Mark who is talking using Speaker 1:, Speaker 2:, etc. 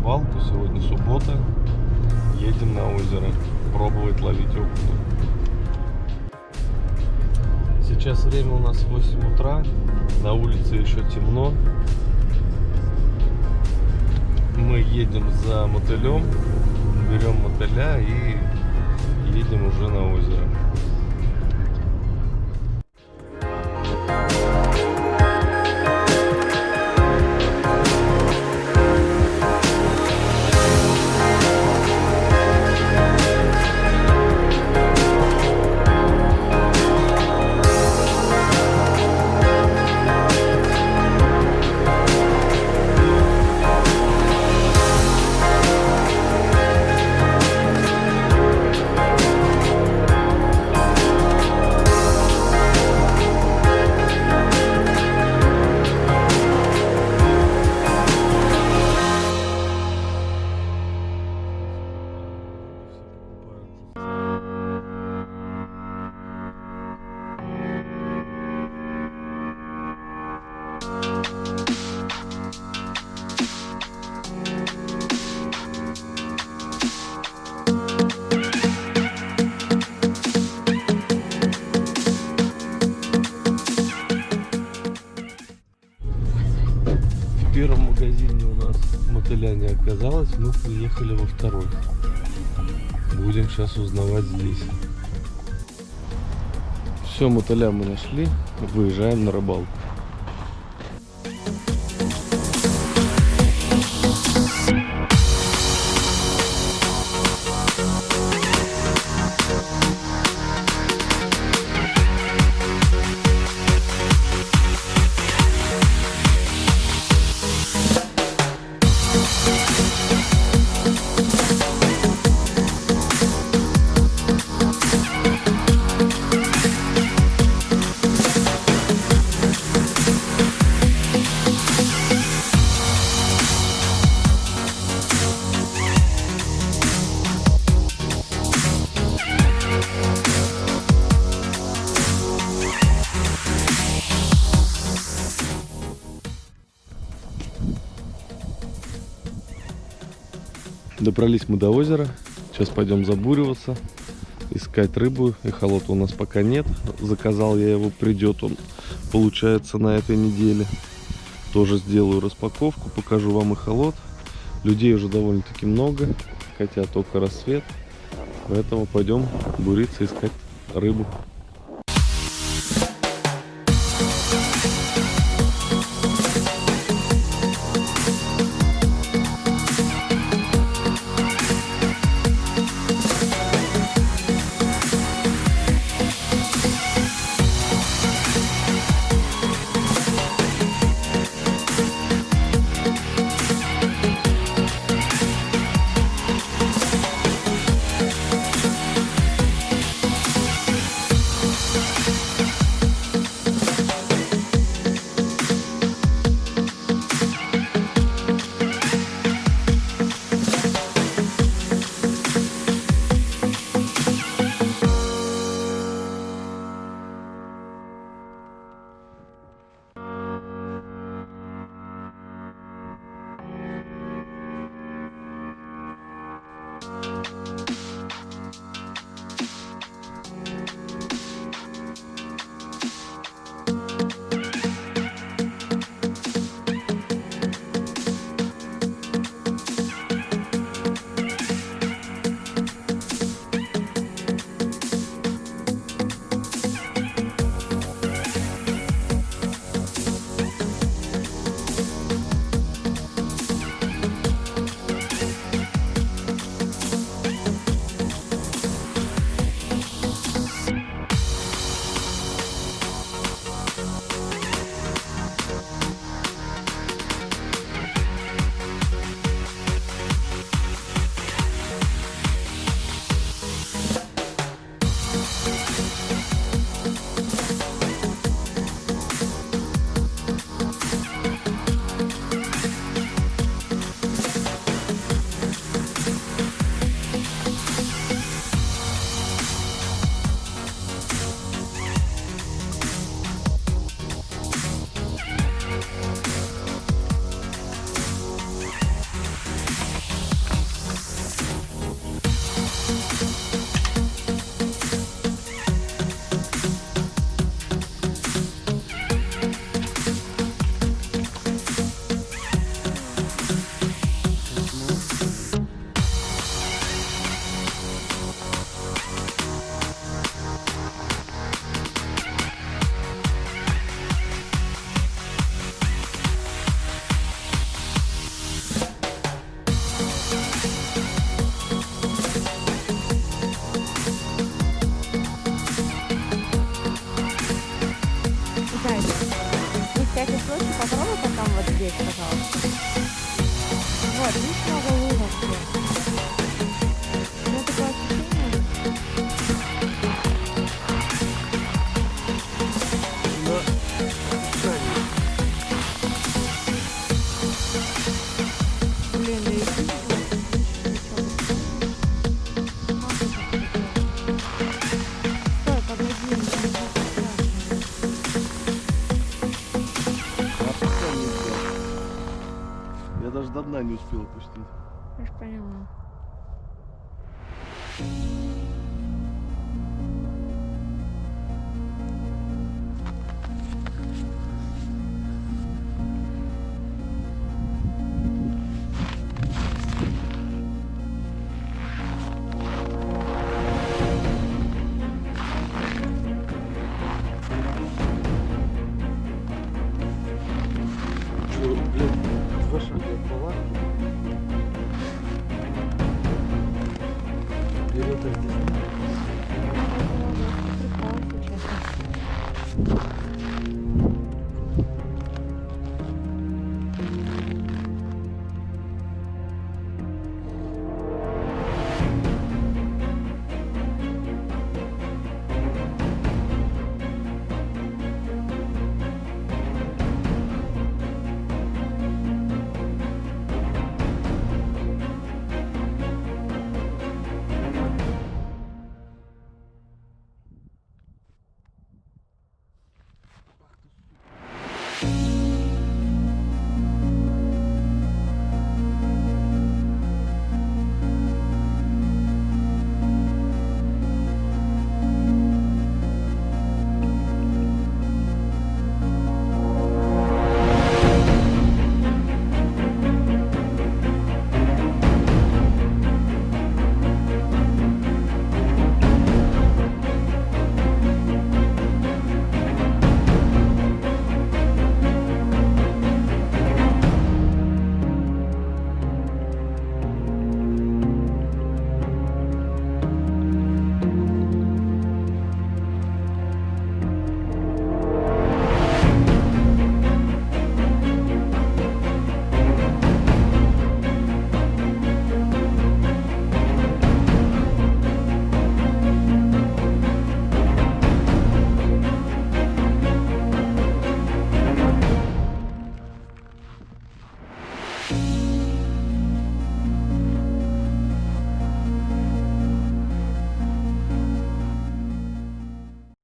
Speaker 1: рыбалку. Сегодня суббота. Едем на озеро пробовать ловить окуней. Сейчас время у нас 8 утра. На улице еще темно. Мы едем за мотылем. Берем мотыля и едем уже на озеро. В первом магазине у нас мотыля не оказалось, мы приехали во второй. Будем сейчас узнавать здесь. Все, мотыля мы нашли, выезжаем на рыбалку. Добрались мы до озера. Сейчас пойдем забуриваться, искать рыбу. Эхолота у нас пока нет. Заказал я его, придет он, получается, на этой неделе. Тоже сделаю распаковку, покажу вам эхолот. Людей уже довольно-таки много, хотя только рассвет. Поэтому пойдем буриться, искать рыбу.
Speaker 2: здесь, пожалуйста. Вот, видишь, много лунок здесь. У меня такое ощущение. Блин, я их не знаю. Стой, подожди, я не знаю.
Speaker 1: Я даже до дна не успел опустить.
Speaker 2: Я ж поняла.
Speaker 1: Что, блядь, 2 шага от палатки. Вперед здесь.
Speaker 2: Прикол, если честно.